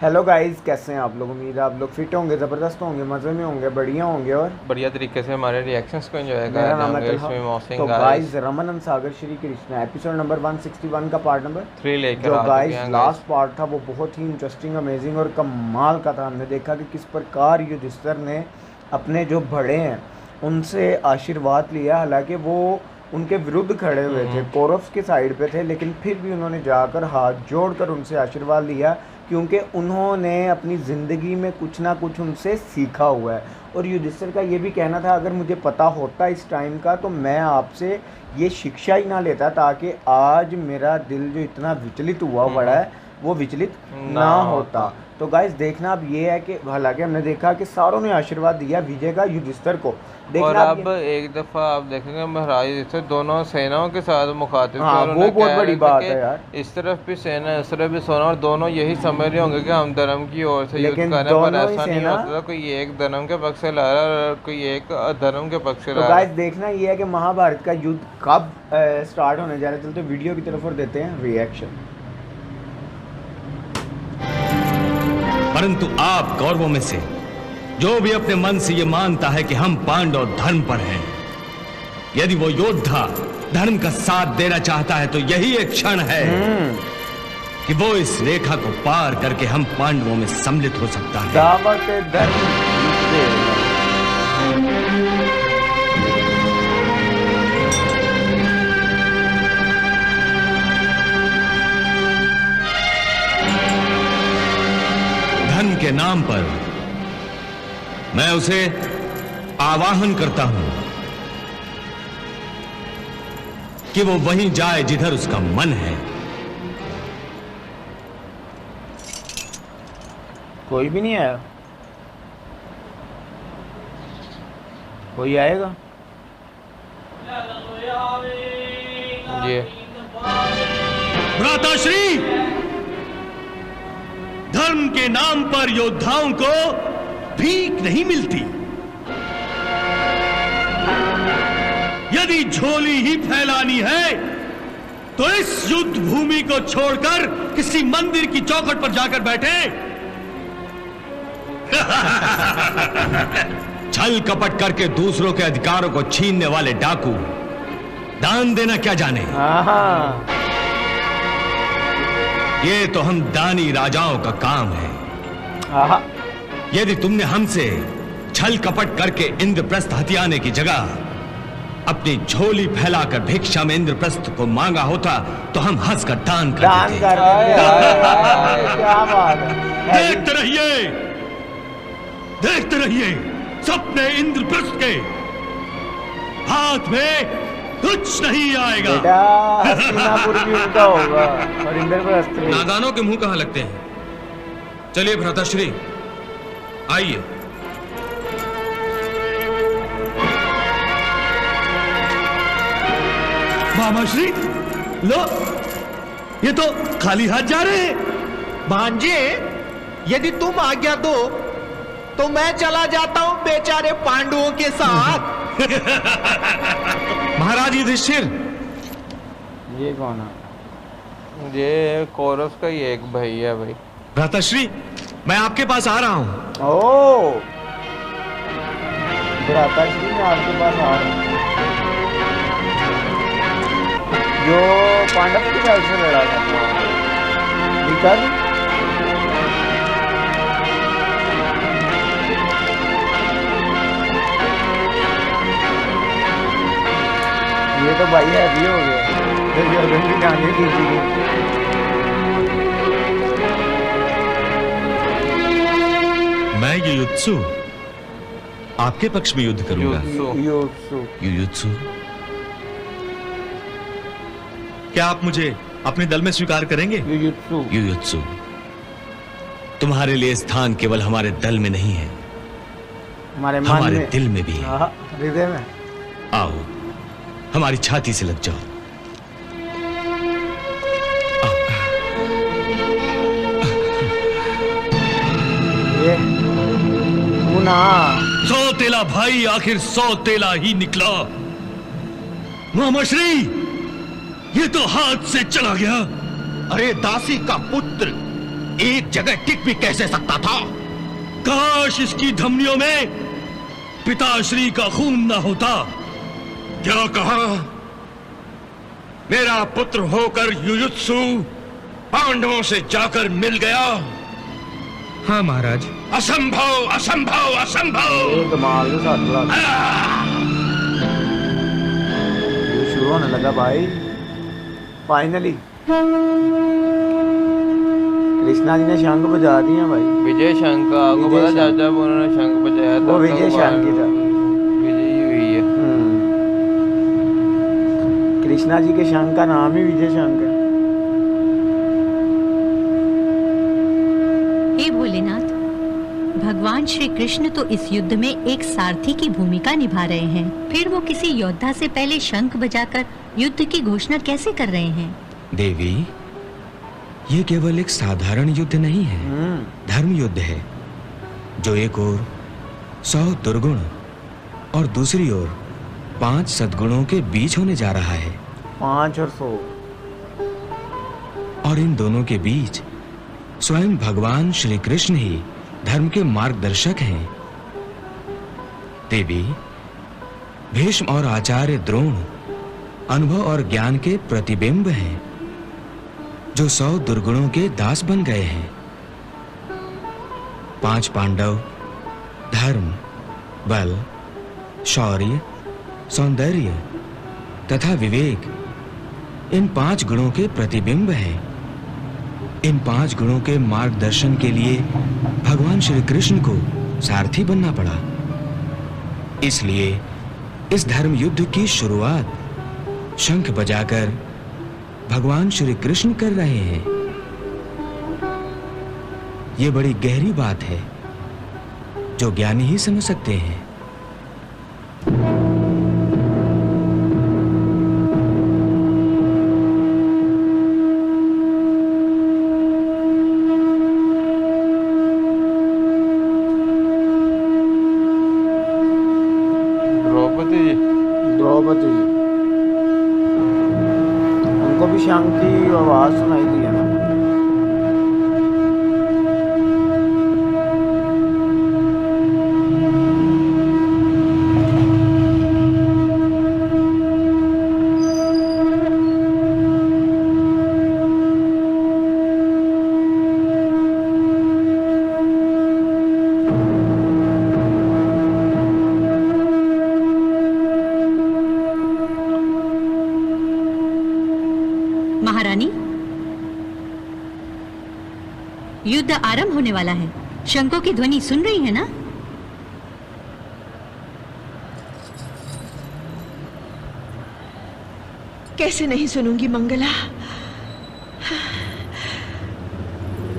Hello guys, कैसे हैं आप लोग। उम्मीद है आप लोग फिट होंगे, ज़बरदस्त होंगे, मज़े में होंगे, बढ़िया होंगे और बढ़िया तरीके से हमारे रिएक्शंस को एंजॉय मेरा कर नाम है जाएंगे तलहा। इसमें तो मौसिंग गाइस रमन सागर श्री कृष्णा एपिसोड नंबर 161 का पार्ट नंबर 3 लेकर जो आ चुके गाइस हैं लास्ट पार्ट था वो बहुत ही इंटरेस्टिंग, अमेजिंग और कमाल का था। हमने देखा कि किस प्रकार युधिष्ठिर ने अपने जो बड़े हैं उनसे आशीर्वाद लिया। हालांकि वो उनके विरुद्ध खड़े हुए थे, कौरव्स के साइड पे थे, लेकिन फिर भी उन्होंने जाकर हाथ जोड़कर उनसे आशीर्वाद लिया क्योंकि उन्होंने अपनी ज़िंदगी में कुछ ना कुछ उनसे सीखा हुआ है। और युधिष्ठिर का ये भी कहना था अगर मुझे पता होता इस टाइम का तो मैं आपसे ये शिक्षा ही ना लेता, ताकि आज मेरा दिल जो इतना विचलित हुआ पड़ा है वो विचलित ना होता। तो गाइस देखना अब ये है कि हालांकि हमने देखा कि सारों ने आशीर्वाद दिया विजय का युधिष्ठिर को। और देखना अब एक दफ़ा आप देखेंगे महाराज जैसे दोनों सेनाओं के साथ मुखातिब हाँ, थे। वो बहुत बड़ी बात है यार। इस तरफ भी सेना इस तरफ भी सोना, और दोनों यही समझ रहे होंगे कि हम धर्म की ओर से युद्ध लेकिन कर रहे हैं, पर दोनों ही ऐसा नहीं सेना होता था। कोई एक धर्म के पक्ष से लड़ रहा है और कोई एक धर्म के पक्ष से तो लड़ रहा गाइस है। देखना ये है कि महाभारत का युद्ध कब स्टार्ट होने जा रहा है। चलते वीडियो की तरफ और देते हैं रिएक्शन। परंतु आप कौरवों में से जो भी अपने मन से ये मानता है कि हम पांडव धर्म पर हैं, यदि वो योद्धा धर्म का साथ देना चाहता है तो यही एक क्षण है कि वो इस रेखा को पार करके हम पांडवों में सम्मिलित हो सकता है। दावत धर्म धर्म के नाम पर मैं उसे आवाहन करता हूं कि वो वहीं जाए जिधर उसका मन है। कोई भी नहीं आया, कोई आएगा ये भ्राताश्री, धर्म के नाम पर योद्धाओं को भीख नहीं मिलती। यदि झोली ही फैलानी है तो इस युद्ध भूमि को छोड़कर किसी मंदिर की चौखट पर जाकर बैठे। छल कपट करके दूसरों के अधिकारों को छीनने वाले डाकू दान देना क्या जाने। ये तो हम दानी राजाओं का काम है। यदि तुमने हमसे छल कपट करके इंद्रप्रस्थ हथियाने की जगह अपनी झोली फैलाकर भिक्षा में इंद्रप्रस्थ को मांगा होता तो हम हंसकर दान कर देते। क्या बात है। देखते रहिए सपने इंद्रप्रस्थ के हाथ में कुछ नहीं आएगा। बेटा हस्तिनापुर भी उनका होगा और इंद्रप्रस्थ भी। नादानों के मुंह कहां लगते हैं। चलिए भ्राताश्री आइए। मामाश्री लो, ये तो खाली हाथ जा रहे हैं। भांजे, यदि तुम आज्ञा दो तो मैं चला जाता हूं बेचारे पांडवों के साथ। महाराज युधिष्ठिर, ये कौन है। ये कौरव का ही एक भाई है भाई। भ्राताश्री मैं आपके पास आ रहा हूं। ओ भ्राताश्री मैं आपके पास आ रहा हूँ। जो पांडव की साइड से लड़ा था ये तो भाई हैवी हो गया। मैं युयुत्सु आपके पक्ष में युद्ध करूंगा। युयुत्सु, क्या आप मुझे अपने दल में स्वीकार करेंगे? युयुत्सु, तुम्हारे लिए स्थान केवल हमारे दल में नहीं है, हमारे दिल में भी है। हृदय में आओ हमारी छाती से लग जाओ। सौतेला भाई आखिर सौतेला ही निकला। मामाश्री ये तो हाथ से चला गया। अरे दासी का पुत्र, एक जगह टिक भी कैसे सकता था। काश इसकी धमनियों में पिताश्री का खून न होता। क्या कहा? मेरा पुत्र होकर युयुत्सु पांडवों से जाकर मिल गया। हाँ महाराज। असंभव असंभव असंभव। ये कमाल के साथ बोला। ये शुरू होने लगा भाई। फाइनली कृष्णा जी ने शंख बजा दिया भाई। विजय शंख का आपको विजय पता, शंख। चाचा उन्होंने शंख बजाया था। वो विजय शंख ही था। विजयी हुई है। कृष्णा जी के शंख का नाम ही विजय शंख है। हे भोलेनाथ, भगवान श्री कृष्ण तो इस युद्ध में एक सारथी की भूमिका निभा रहे हैं, फिर वो किसी योद्धा से पहले शंख बजाकर युद्ध की घोषणा कैसे कर रहे हैं? देवी, ये केवल एक साधारण युद्ध नहीं है, धर्म युद्ध है, जो एक ओर 100 दुर्गुण और दूसरी ओर 5 सद्गुणों के बीच होने जा रहा है। 5 और 100। और इन दोनों के बीच स्वयं भगवान श्री कृष्ण ही धर्म के मार्गदर्शक हैं। देवी, भीष्म और आचार्य द्रोण अनुभव और ज्ञान के प्रतिबिंब हैं, जो 100 दुर्गुणों के दास बन गए हैं। 5 पांडव धर्म, बल, शौर्य, सौंदर्य तथा विवेक, इन 5 गुणों के प्रतिबिंब हैं। इन 5 गुणों के मार्गदर्शन के लिए भगवान श्री कृष्ण को सारथी बनना पड़ा। इसलिए इस धर्म युद्ध की शुरुआत शंख बजाकर भगवान श्री कृष्ण कर रहे हैं। ये बड़ी गहरी बात है, जो ज्ञानी ही समझ सकते हैं। द्रौपदी जी, उनको भी शंख की आवाज सुनाई दी है ना। महारानी, युद्ध आरंभ होने वाला है। शंखों की ध्वनि सुन रही है ना? कैसे नहीं सुनूंगी मंगला।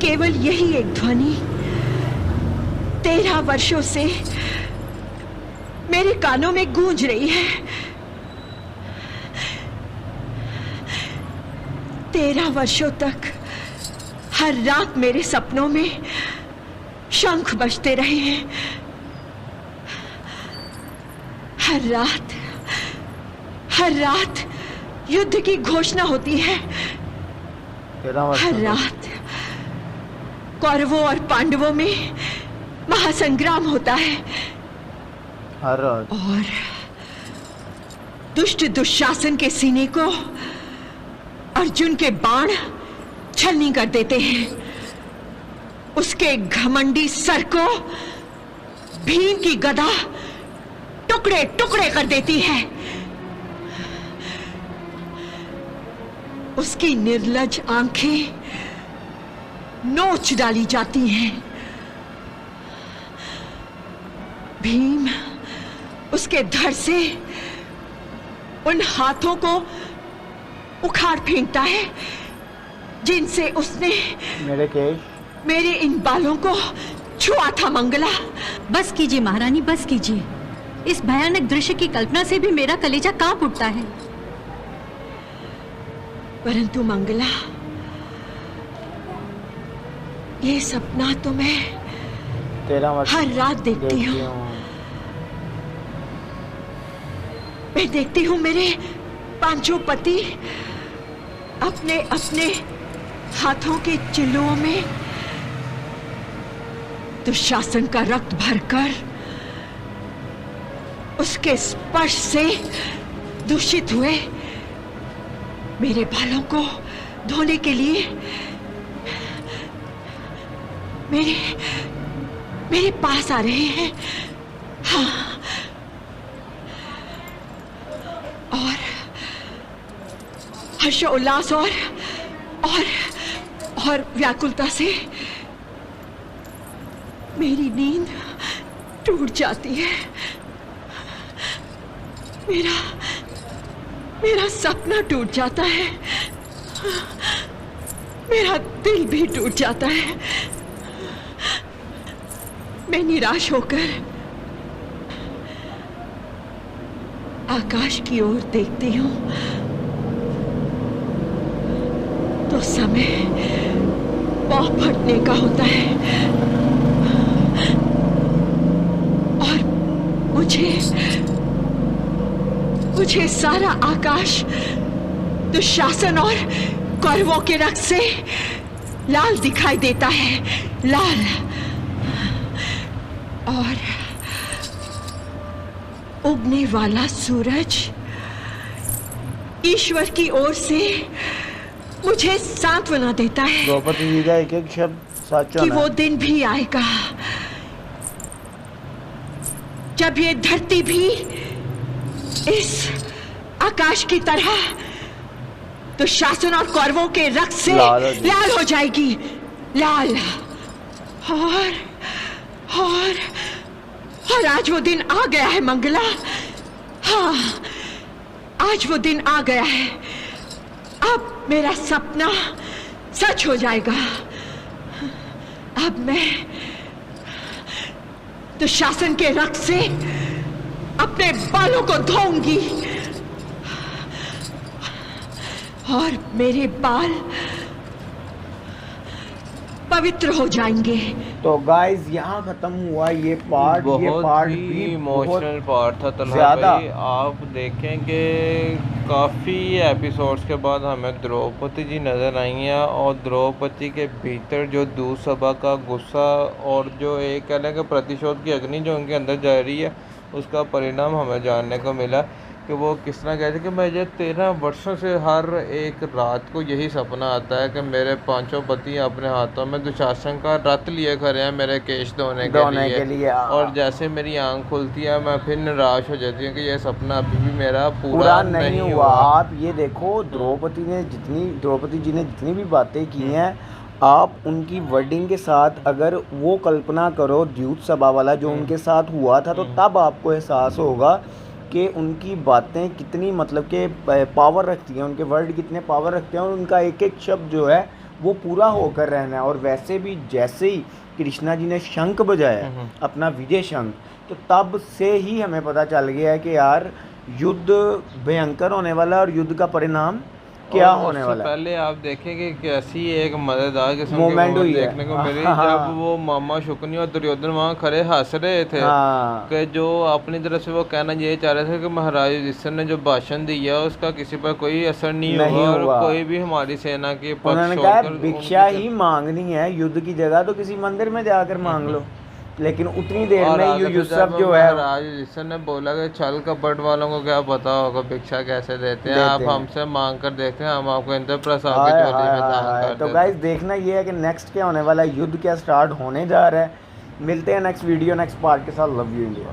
केवल यही एक ध्वनि 13 वर्षों से मेरे कानों में गूंज रही है। 13 वर्षों तक हर रात मेरे सपनों में शंख बजते रहे हैं। हर रात युद्ध की घोषणा होती है। हर रात कौरवों और पांडवों में महासंग्राम होता है। हर रात। और दुष्ट दुशासन के सीने को अर्जुन के बाण छलनी कर देते हैं। उसके घमंडी सर को भीम की गदा टुकड़े टुकड़े कर देती है। उसकी निर्लज आंखें नोच डाली जाती हैं। भीम उसके धड़ से उन हाथों को उखाड़ फेंकता है जिनसे उसने मेरे इन बालों को छुआ था। मंगला, बस कीजिए महारानी, बस कीजिए। इस भयानक दृश्य की कल्पना से भी मेरा कलेजा कांप उठता है। परंतु मंगला, ये सपना तो मैं हर रात देखती हूँ। मैं देखती हूँ मेरे 5 पति अपने अपने हाथों के चिल्लुओं में दुशासन का रक्त भरकर उसके स्पर्श से दूषित हुए मेरे बालों को धोने के लिए मेरे पास आ रहे हैं। हाँ, और हर्षोल्लास और व्याकुलता से मेरी नींद टूट जाती है। मेरा सपना टूट जाता है, मेरा दिल भी टूट जाता है। मैं निराश होकर आकाश की ओर देखती हूँ तो समय पाँव फटने का होता है और मुझे सारा आकाश दुशासन और कौरवों के रक्त से लाल दिखाई देता है, लाल। और उगने वाला सूरज ईश्वर की ओर से मुझे सांत्वना देता है द्रौपदी जी का एक एक शब्द सच कि वो दिन भी आएगा जब ये धरती भी इस आकाश की तरह दुशासन और कौरवों के रक्त से लाल हो जाएगी, लाल। और आज वो दिन आ गया है मंगला। हाँ, आज वो दिन आ गया है। अब मेरा सपना सच हो जाएगा। अब मैं दुशासन के रक्त से अपने बालों को धोऊंगी और मेरे बाल पवित्र हो जाएंगे। तो गाइस यहाँ खत्म हुआ ये पार्ट। ये पार्ट भी इमोशनल पार्ट था तलहा ज़्यादा। भाई। आप देखेंगे काफ़ी एपिसोड्स के बाद हमें द्रौपदी जी नज़र आई हैं और द्रौपदी के भीतर जो दूसभा का गुस्सा और जो एक कह लें कि प्रतिशोध की अग्नि जो उनके अंदर जा रही है उसका परिणाम हमें जानने को मिला कि वो किस तरह कहते कि मुझे 13 वर्षों से हर एक रात को यही सपना आता है कि मेरे 5 पति अपने हाथों में दुशासन का रथ लिए खड़े हैं मेरे केश धोने के लिए। और जैसे मेरी आंख खुलती है मैं फिर निराश हो जाती हूँ कि यह सपना अभी भी मेरा पूरा नहीं हुआ। आप ये देखो द्रौपदी जी ने जितनी भी बातें की हैं आप उनकी वर्डिंग के साथ अगर वो कल्पना करो द्यूत सभा वाला जो उनके साथ हुआ था तो तब आपको एहसास होगा कि उनकी बातें कितनी मतलब के पावर रखती हैं, उनके वर्ड कितने पावर रखते हैं और उनका एक एक शब्द जो है वो पूरा होकर रहना है। और वैसे भी जैसे ही कृष्णा जी ने शंख बजाया अपना विजय शंख तो तब से ही हमें पता चल गया है कि यार युद्ध भयंकर होने वाला है और युद्ध का परिणाम क्या होने वाला है। पहले आप देखेंगे कैसी एक मजेदार किस्म की मोमेंट हुई देखने को मिली जब वो मामा शुकनी और दुर्योधन वहाँ खड़े हंस रहे थे कि जो अपनी तरफ से वो कहना ये चाह रहे थे कि महाराज युधिष्ठिर ने जो भाषण दिया उसका किसी पर कोई असर नहीं हुआ और कोई भी हमारी सेना के पक्ष उन्होंने कहा भिक्षा ही मांगनी है, युद्ध की जगह तो किसी मंदिर में जाकर मांग लो। लेकिन उतनी देर में यूसुफ जो है महाराज युधिष्ठिर ने बोला कि छल कपट वालों को क्या पता होगा भिक्षा कैसे देते हैं, आप हमसे मांग कर देखते हैं हम आपको इंद्र प्रसाद की झोली में दान कर देते। तो गाइस देखना ये है कि नेक्स्ट क्या होने वाला है, युद्ध क्या स्टार्ट होने जा रहा है। मिलते हैं नेक्स्ट वीडियो नेक्स्ट पार्ट के साथ। Love you India.